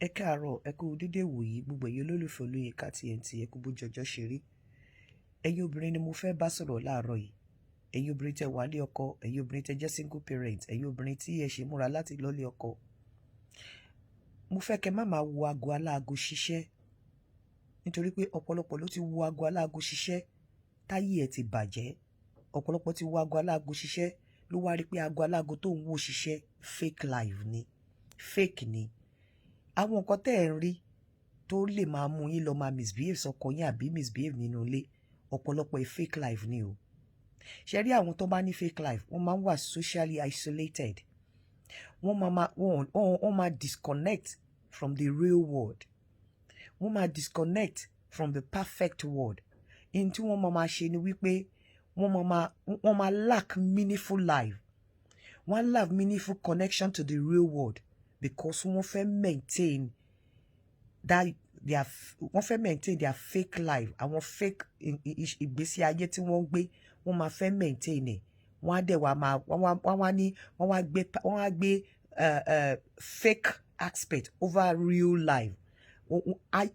Ẹ káàárọ̀, ẹ kú dédé wòyí gbogbo ẹ̀yin olólùfẹ́ Olóyinka TNT, ẹ kú bójú ọjọ́ ṣe rí. Ẹ̀yin obìnrin ni mo fẹ́ bá sọ̀rọ̀ láàárọ̀ yìí. Ẹ̀yin obìnrin tẹ́ wà lé ọkọ, ẹ̀yin obìnrin tẹ́ jẹ́ single parent, ẹ̀yin obìnrin tí ẹ ṣe múra láti lọ lé ọkọ. Mo fẹ́ kẹ́ má máa wo aago aláago ṣiṣẹ́, nítorí pé ọ̀pọ̀lọpọ̀ ló ti wo aago aláago ṣiṣẹ́ táyé ẹ̀ ti bàjẹ́. Ọ̀pọ̀lọpọ̀ ti wo aago aláago ṣiṣẹ́ ló wá rí pé aago aláago tó ń wò ṣiṣẹ́ fake life ni, fake ni. Àwọn nǹkan tẹ́ ẹ̀ ń rí tó lè máa mú yín lọ máa misbehave sọ́kọ yín àbí misbehave nínú ilé, ọ̀pọ̀lọpọ̀ fake life ni o. Ṣé rí àwọn tó bá ní fake life, wọ́n máa ń wà socially isolated. Wọ́n máa disconnect from the real world. Wọ́n máa disconnect from the perfect world. In tí wọ́n máa ṣe ni wípé wọ́n máa lack meaningful life. Wọ́n lack meaningful connection to the real world. Because wọ́n fẹ́ maintain their fake life, àwọn fake ìgbésí ayé tí wọ́n gbé, wọ́n máa fẹ́ maintain ẹ̀. Wọ́n á dẹ̀ wá gbé fake aspect over real life.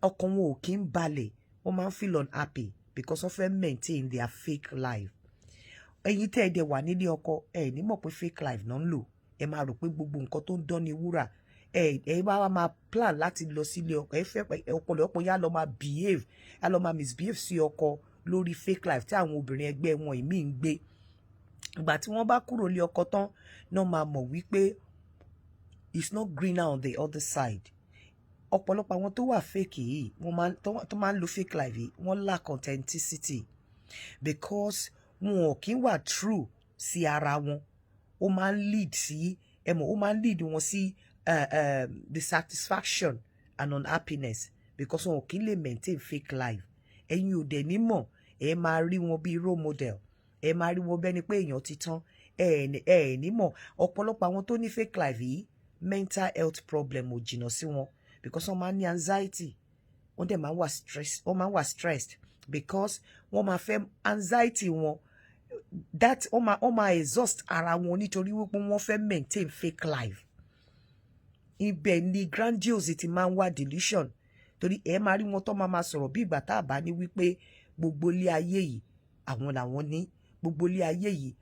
Ọkàn wọn ò kí ń balẹ̀, wọ́n máa ń feel unhappy because wọ́n fẹ́ maintain their fake life. Ẹ̀yin tẹ́ ẹ dẹ̀ wà nílé ọkọ, ẹ ní mọ̀ pé fake life náà ń lò. Ẹ máa rò pé gbogbo nǹkan tó ń dán ni wúrà. Ẹ bá wa máa plan láti lọ sílé ọkọ. Ẹ fẹ́ ọ̀pọ̀lọpọ̀ yá lọ máa behave, á lọ máa misbehave sí ọkọ lórí fake life tí àwọn obìnrin ẹgbẹ́ wọn ìmí ń gbé. Ìgbà tí wọ́n bá kúrò lé ọkọ tán náà máa mọ̀ wípé it's not greener on the other side. Ọ̀pọ̀lọpọ̀ àwọn tó wà fake yìí, tó máa ń lo fake life yìí, wọ́n lack authenticity because wọn ò kí ń wà true sí ara wọn. Ó máa ń lead sí ó máa ń lead wọn sí dissatisfaction and unhappiness because wọn ò kí lè maintain fake life. Ẹ̀yin ò dẹ̀ ní mọ̀, ẹ máa rí wọn bí role model, ẹ máa rí wọn bẹ́ni pé èèyàn ti tán, ẹ ní mọ̀. Ọ̀pọ̀lọpọ̀ àwọn tó ní fake life yìí, mental health problem ò jìnnà sí wọn because wọ́n máa ń ní anxiety, wọ́n dẹ̀ máa ń wà stressed because wọ́n máa fẹ́ anxiety wọn wọ́n máa exhaust ara wọn nítorí wípé wọ́n fẹ́ maintain fake life. Ibẹ̀ ni grandiose ti máa ń wá delusion, torí ẹ máa rí wọn tó máa sọ̀rọ̀ bí ìgbà tá a bá ní wípé gbogbo ilé ayé yìí àwọn làwọn ní, gbogbo ilé ayé yìí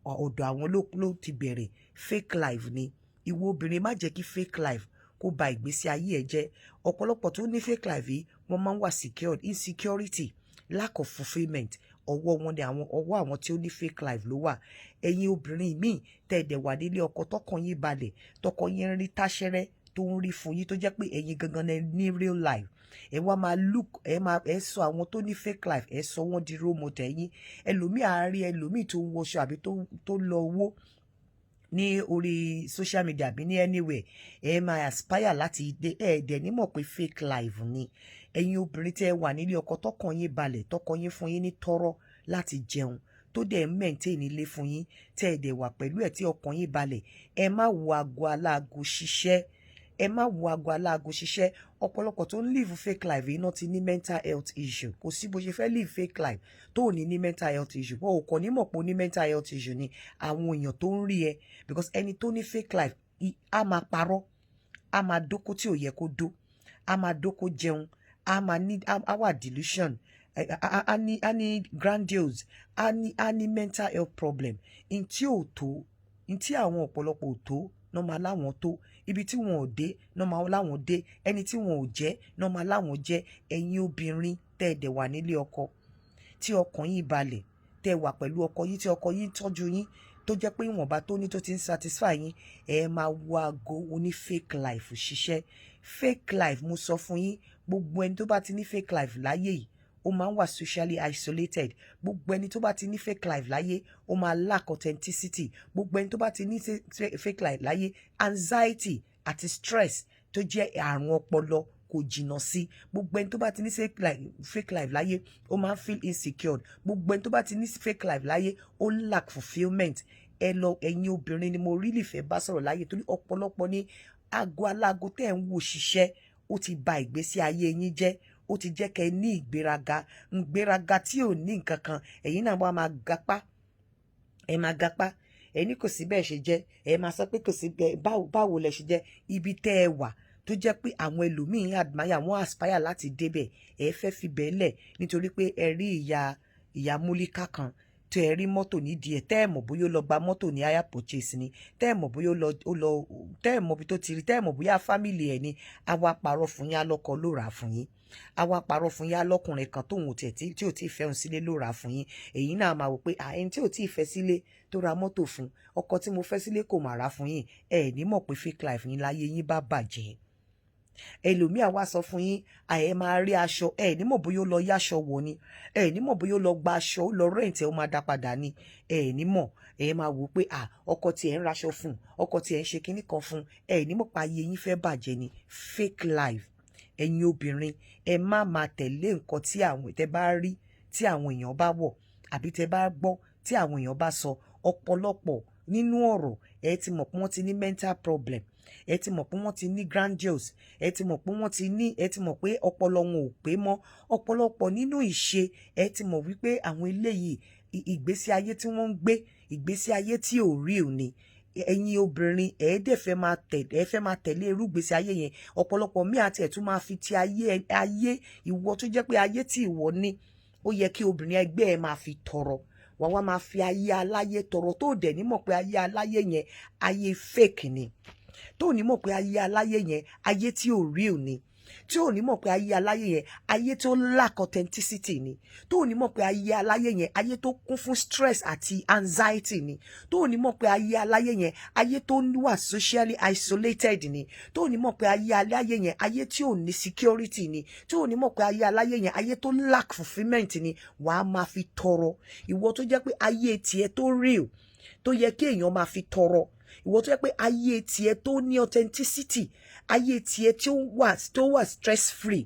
ọ̀dọ̀ àwọn ló ti bẹ̀rẹ̀. Fake life ni. Ìwọ obìnrin má jẹ́ kí fake life kó ba ìgbésí ayé ẹ jẹ́. Ọ̀pọ̀lọpọ̀ tó ní fake life yìí wọ́n máa ń wà secured, insecurity, lack of fulfilment. Ọwọ́ àwọn tí ó ní fake life ló wà. Ẹ̀yin obìnrin míì tẹ̀dẹ̀ wà nílé ọkọ tọkàn yín balẹ̀, tọkọ yín rí táṣẹ́rẹ́ tó ń rí fún yín tó jẹ́ pé ẹ̀yin gangan ní real life. Ẹ wá máa ẹ sọ àwọn tó ní fake life, ẹ sọ wọ́n di role model yín. Ẹlòmíì á rí ẹlòmíì tó ń wọṣọ àbí tó lọ owó ní orí social media àbí ní anywhere, ẹ máa aspire láti dé dẹ̀ ní mọ̀ pé fake life ni. Ẹ̀yin obìnrin tẹ́ wà nílé ọkọ tọkàn yín balẹ̀, tọkọ yín fún yín ní tọ́rọ́ láti jẹun, tó dẹ̀ ń maintain ilé fún yín, tẹ́ ẹ dẹ̀ wà pẹ̀lú ẹ̀ tí ọkàn yín balẹ̀. Ẹ má wo aago aláago ṣiṣẹ́. Ẹ má wo aago aláago ṣiṣẹ́. Ọ̀pọ̀lọpọ̀ tó ń live fake life yìí náà ti ní mental health issue. Kò sí bó ṣe fẹ́ live fake life tó ní mental health issue. Wọ́n ò kàn ní mọ̀ pé ó ní mental health issue ni àwọn èèyàn tó ń rí ẹ. Because ẹni tó ní fake life á máa parọ́, á máa dóko tí ò yẹ kó dó, á máa dóko jẹun, á wà delusion, á ní grandiose, á ní mental health problem. In tí ò tó, in tí àwọn ọ̀pọ̀lọpọ̀ ò tó náà máa láwọn tó, ibi tí wọn ò dé náà máa láwọn dé, ẹni tí wọn ò jẹ́ náà máa láwọn jẹ́. Ẹ̀yin obìnrin tẹ́ ẹ dẹ̀ wà nílé ọkọ tí ọkàn yín balẹ̀, tẹ́ ẹ wà pẹ̀lú ọkọ yín tí ọkọ yín tọ́jú yín, tó jẹ́ pé ìwọ̀nba tó ní tó ti ń satisfy yín, ẹ máa wo aago oní fake life ṣiṣẹ́. Fake life, mo sọ fún yín, gbogbo ẹni tó bá ti ní fake life láyé yìí ó máa ń wà socially isolated. Gbogbo ẹni tó bá ti ní fake life láyé ó máa lack authenticity. Gbogbo ẹni tó bá ti ní fake life láyé, anxiety àti stress tó jẹ́ àrùn ọpọlọ kò jìnnà sí. Gbogbo ẹni tó bá ti ní fake life láyé ó máa ń feel insecure. Gbogbo ẹni tó bá ti ní fake life láyé ó lack fulfilment. Ẹ̀yin obìnrin ni mo really fẹ́ bá sọ̀rọ̀ láyé, torí ọ̀pọ̀lọpọ̀ ní aago aláago tẹ́ ẹ̀ ń wò ṣiṣẹ́ ó ti ba ìgbésí ayé yín jẹ́. Ó ti jẹ́ kẹ́ ẹ ní ìgbéraga tí ò ní nǹkan kan. Ẹ̀yin náà wá máa gapá, ẹ máa gapá, ẹ ní kò sí bẹ́ẹ̀ ṣe jẹ́, ẹ máa sọ pé kò sí báwo lẹ ṣe jẹ́. Ibi tẹ́ ẹ wà tó jẹ́ pé àwọn ẹlòmíín admire wọ́n aspire láti débẹ̀ ẹ fẹ́ fi bẹ́ẹ̀lẹ̀ nítorí pé ẹ rí ìyá múlíkà kan tó ẹ rí mọ́tò nídìí ẹ̀ tẹ́ ẹ̀ mọ̀ bóyá ó lọ gba mọ́tò ní hire purchase ni tẹ́ ẹ̀ mọ̀ bóyá ó lọ tẹ́ ẹ̀ mọ̀ bí tó ti rí tẹ́ ẹ̀ mọ̀ bóyá fámìlì ẹ̀ ni àwa parọ́ fún yín alọ́kọ ló rà fún yín àwa parọ́ fún yín alọ́kùnrin kan tóun ò tí ò tí ì fẹ́hùn sílé ló rà fún yín èyí náà máa wò pé ẹni tí ò tí ì fẹ́ sílé tó ra mọ́tò fún ọkọ tí mo fẹ́ sílé kò mà rà fún yín ẹ̀ ní mọ̀ pé fake life yín láyé yín bá bàjẹ́ ẹlòmíà wá sọ fún yín ẹ máa rí aṣọ ẹ ní mọ̀ bóyá ó lọ yáṣọ wọ̀ ni ẹ ní mọ̀ bóyá ó lọ gba aṣọ ó lọ rẹǹtì ẹ ó máa dá padà ni ẹ ní mọ̀ ẹ máa wò pé ọkọ tí ẹ ń raṣọ fún ọkọ tí ẹ ń ṣe kinní kan fún ẹ ní mọ̀ pa ayé yín fẹ́ bàjẹ́ ni fake life ẹ̀yin obìnrin ẹ má máa tẹ̀lé nǹkan tí àwọn tẹ bá rí tí àwọn èèyàn bá wọ̀ àbí tẹ bá gbọ́ tí àwọn èèyàn bá sọ ọ̀pọ̀lọpọ̀ nínú ọ̀rọ̀ ẹ ti mọ̀ pé wọ́n ti ní mental problem ẹ ti mọ̀ pé wọ́n ti ní grandiose ẹ ti mọ̀ pé ẹ ti mọ̀ pé ọpọlọ wọn ò pé mọ́ ọ̀pọ̀lọpọ̀ nínú ìṣe ẹ ti mọ̀ wípé àwọn eléyìí ìgbésí ayé tí wọ́n ń gbé ìgbésí ayé tí ò real ni ẹ̀yin obìnrin ẹ fẹ́ máa tẹ̀lé irú ìgbésí ayé yẹn ọ̀pọ̀lọpọ̀ míì àti ẹ̀ tún máa fi ti ayé ìwọ tó jẹ́ pé ayé tí ìwọ ní ó yẹ kí obìnrin ẹgbẹ́ ẹ máa fi tọrọ wá máa fi ayé aláyé tọrọ tó dẹ̀ ní mọ̀ pé ayé aláyé yẹn ayé fake ni tó ní mọ̀ pé ayé aláyé yẹn ayé tí ò real ni tí ò ní mọ̀ pé ayé aláyé yẹn ayé tó lack authenticity ni tó ní mọ̀ pé ayé aláyé yẹn ayé tó kún fún stress àti anxiety ni tó ní mọ̀ pé ayé aláyé yẹn ayé tó wà socially isolated ni tó ní mọ̀ pé ayé aláyé yẹn ayé tí ò ní security ni tó ní mọ̀ pé ayé aláyé yẹn ayé tó lack fulfilment ni wàá máa fi tọrọ ìwọ tó jẹ́ pé ayé tiẹ̀ tó real tó yẹ kí èèyàn máa fi tọrọ ìwọ tó yẹ pé ayé tiẹ̀ tó ní authenticity ayé tiẹ̀ tó wà stress free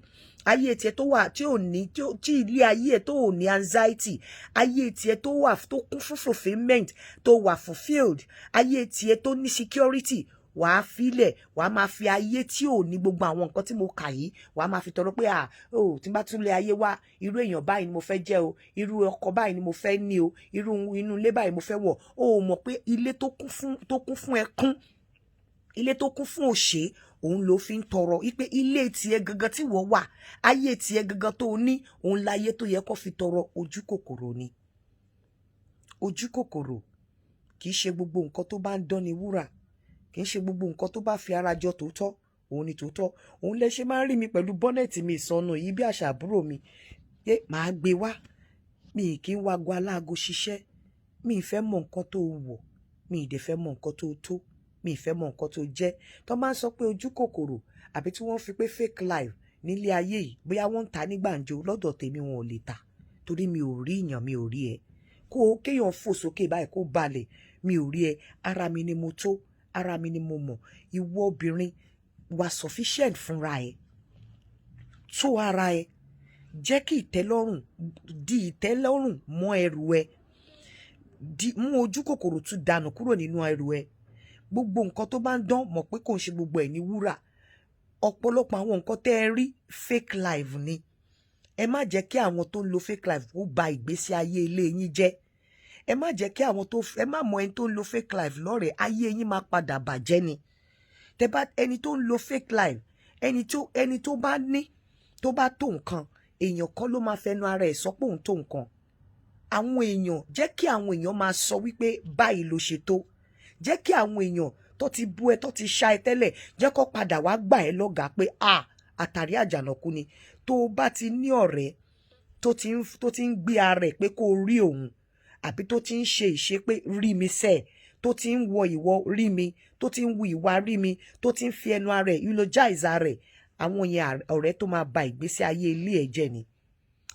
ayé tiẹ̀ tó wà tí ò ní tí ilé ayé ẹ̀ tó ò ní anxiety ayé tiẹ̀ tó wà tó kún fún fulfilment tó wà fulfilled ayé tiẹ̀ tó ní security wàá filẹ̀ wàá máa fi ayé tí ò ní gbogbo àwọn nǹkan tí mo kà yìí wàá máa fi tọrọ pé tí n bá tún lé ayé wá irú èèyàn báyìí ni mo fẹ́ jẹ́ o irú ọkọ báyìí ni mo fẹ́ ní o irú inú ilé báyìí mo fẹ́ wọ̀ o mọ̀ pé ilé tó kún fún ẹkún ilé tó kún fún òṣè òun ló fi ń tọrọ wípé ilé tiẹ̀ gangan tí wọ́n wà ayé tiẹ̀ gangan tó ní òun láyé tó yẹ kó fi tọrọ ojú kòkòrò ni ojú kòkòrò kì í ṣe gbogbo nǹkan tó bá ń dán ni wúrà kì í ṣe gbogbo nǹkan tó bá fi ara jọ tòótọ́ òun ni tòótọ́ òun lẹ ṣe máa ń rí mi pẹ̀lú bọ́nẹ̀tì mi ìsọnù yìí bí àṣà àbúrò mi pé màá gbé wá mi kì í wago aláago ṣiṣẹ́ mi ì fẹ́ mọ nǹkan tó wọ̀ mi ì dẹ̀ fẹ́ mọ nǹkan tó tó mi ì fẹ́ mọ nǹkan tó jẹ́ tó máa ń sọ pé ojú kòkòrò àbí tí wọ́n fi pé fake life nílé ayé yìí bóyá wọ́n ń ta ní gbàǹjo lọ́dọ̀ tèmi wọn ò lè ta torí mi ò rí ìyàn mi ò rí ẹ kéèyàn fò sókè báyìí kó balẹ̀ mi ò rí ẹ ara mi ni mo tó ara mi ni mo mọ̀ ìwọ obìnrin wà sufficient fúnra ẹ tó ara ẹ jẹ́ kí ìtẹ́lọ́rùn di ìtẹ́lọ́rùn mọ́ ẹrù ẹ mú ojú kòkòrò tún dànù kúrò nínú ẹrù ẹ gbogbo nǹkan tó bá ń dán mọ̀ pé kò ń ṣe gbogbo ẹ̀ ní wúrà ọ̀pọ̀lọpọ̀ àwọn nǹkan tẹ́ ẹ rí fake life ni ẹ má jẹ́ kí àwọn tó ń lo fake life ó ba ìgbésí ayé ilé yín jẹ́ ẹ má jẹ́ kí àwọn ẹ má mọ ẹni tó ń lo fake life lọ́rẹ̀ẹ́ ayé yín máa padà bàjẹ́ ni tẹ́ bá ẹni tó ń lo fake life ẹni tó bá ní tó bá tó nǹkan èèyàn kan ló máa fẹnu ara ẹ̀ sọ pé òun tó nǹkan àwọn èèyàn jẹ́ kí àwọn èèyàn máa sọ wípé báyìí ló ṣe tó jẹ́ kí àwọn èèyàn tó ti bú ẹ tó ti ṣá ẹ tẹ́lẹ̀ jẹ́ kó padà wá gbà ẹ lọ́gàá pé àtàrí àjànàkú ni tó bá ti ní ọ̀rẹ́ tó ti ń gbé ara ẹ̀ pé kó rí òun àbí tó ti ń ṣe ìṣe pé rí mi sẹ́ẹ̀ tó ti ń wọ ìwọ rí mi tó ti ń wu ìwà rí mi tó ti ń fi ẹnu ara ẹ̀ eulogize ara ẹ̀ àwọn yẹn ọ̀rẹ́ tó máa ba ìgbésí ayé ilé ẹ̀ jẹ́ ni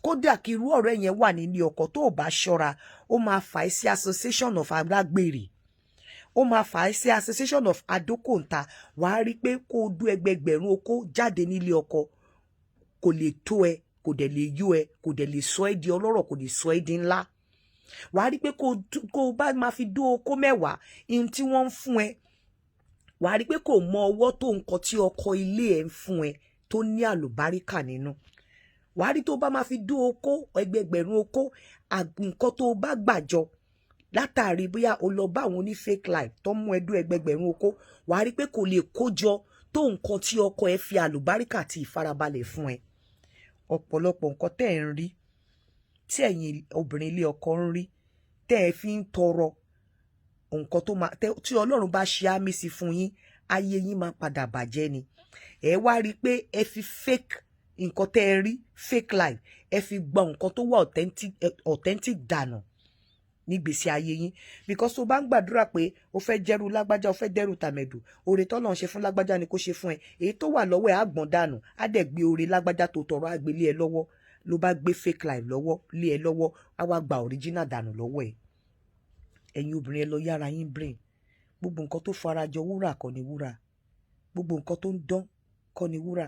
kódà kí irú ọ̀rẹ́ yẹn wà nílé ọkọ tó bá ṣọ́ra ó máa fà á sí association of alágbèrè ó máa fà á sí association of adókòǹta wàá rí pé kó o dú ẹgbẹgbẹ̀rún okó jáde nílé ọkọ kò lè tó ẹ kò dẹ̀ lè yó ẹ kò dẹ̀ lè sọ ẹ́ di ọlọ́rọ̀ kò lè sọ ẹ́ di ńlá wàá rí pé kó o bá máa fi dó okó mẹ́wàá ihun tí wọ́n ń fún ẹ wàá rí pé kò mọ ọwọ́ tó nǹkan tí ọkọ ilé ẹ̀ ń fún ẹ tó ní àlùbáríkà nínú wàá rí tó bá máa fi dó okó ẹgbẹgbẹ̀rún okó nǹkan tó bá gbàjọ látàrí bóyá o lọ bá àwọn oní fake life tó mú ẹdú ẹgbẹgbẹ̀rún okó wàá rí pé kò lè kójọ tó nǹkan tí ọkọ ẹ fi àlùbáríkà àti ìfarabalẹ̀ fún ẹ. Ọ̀pọ̀lọpọ̀ nǹkan tẹ́ ẹ ń rí tí ẹ̀yin obìnrin ilé ọkọ ń rí tẹ́ ẹ fi ń tọrọ nǹkan tó máa tí Ọlọ́run bá ṣe àmì sí fún yín, ayé yín máa padà bàjẹ́ ni. Ẹ wá rí i pé ẹ fi fake nǹkan tẹ́ ẹ rí fake life ẹ fi gba nǹkan tó wà authentic dànù nígbèsí ayé yín. Because tó bá ń gbàdúrà pé o fẹ́ jẹ́rú lágbájá o fẹ́ dẹ́rù tàmẹ̀dù, oore tọ́lọ́run ṣe fún lágbájá ni kó ṣe fún ẹ. Èyí tó wà lọ́wọ́ ẹ á gbọ̀n dànù, á dẹ̀ gbé oore lágbájá tó tọrọ á gbé lé ẹ lọ́wọ́. Ló bá gbé fake life lọ́wọ́ lé ẹ lọ́wọ́, á wá gba original dànù lọ́wọ́ ẹ. Ẹ̀yin obìnrin ẹ lọ yára yín brain. Gbogbo nǹkan tó farajọ wúrà kọ́ ni wúrà. Gbogbo nǹkan tó ń dán kọ́ ni wúrà.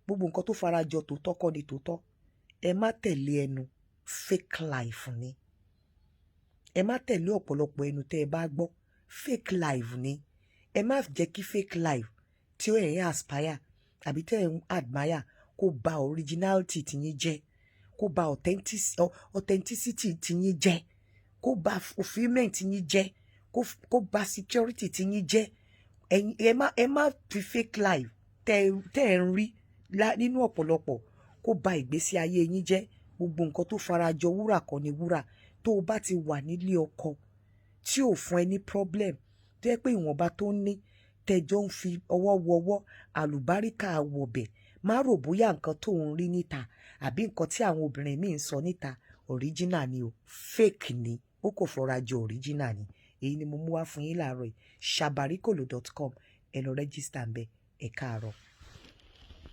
Gbogbo nǹkan tó farajọ tòótọ́ kọ́ ni tòótọ́. Ẹ má tẹ̀lé ẹnu fake life ni. Ẹ má tẹ̀lé ọ̀pọ̀lọpọ̀ ẹnu tẹ́ ẹ bá gbọ́ fake life ni. Ẹ má jẹ́ kí fake life tí ó ẹ̀yin aspire àbí tẹ́ ẹ ń admire kó ba originality tiyín jẹ́, kó ba authenticity tiyín jẹ́, kó ba fulfilment tiyín jẹ́, kó ba security tiyín jẹ́. Ẹ má fi fake life tẹ́ ẹ ń rí nínú ọ̀pọ̀lọpọ̀ kó ba ìgbésí ayé yín jẹ́. Gbogbo nǹkan tó farajọ wúrà kọ́ ni wúrà. Tó o bá ti wà nílé ọkọ tí ò fún ẹ ní problem, tó yẹ pé ìwọ̀nba tó ń ní tẹjọ́ ń fi ọwọ́ wọwọ́ àlùbáríkà wọ̀bẹ̀, má rò bóyá nǹkan tó ń rí níta àbí nǹkan tí àwọn obìnrin míì ń sọ níta original ni o, fake ni, ó kò fọra jọ original ni. Èyí ni mo mú wá fún yín láàárọ̀ yìí. sabarikolo.com ẹ lọ rẹ́gísítà ń bẹ. Ẹ káàárọ̀.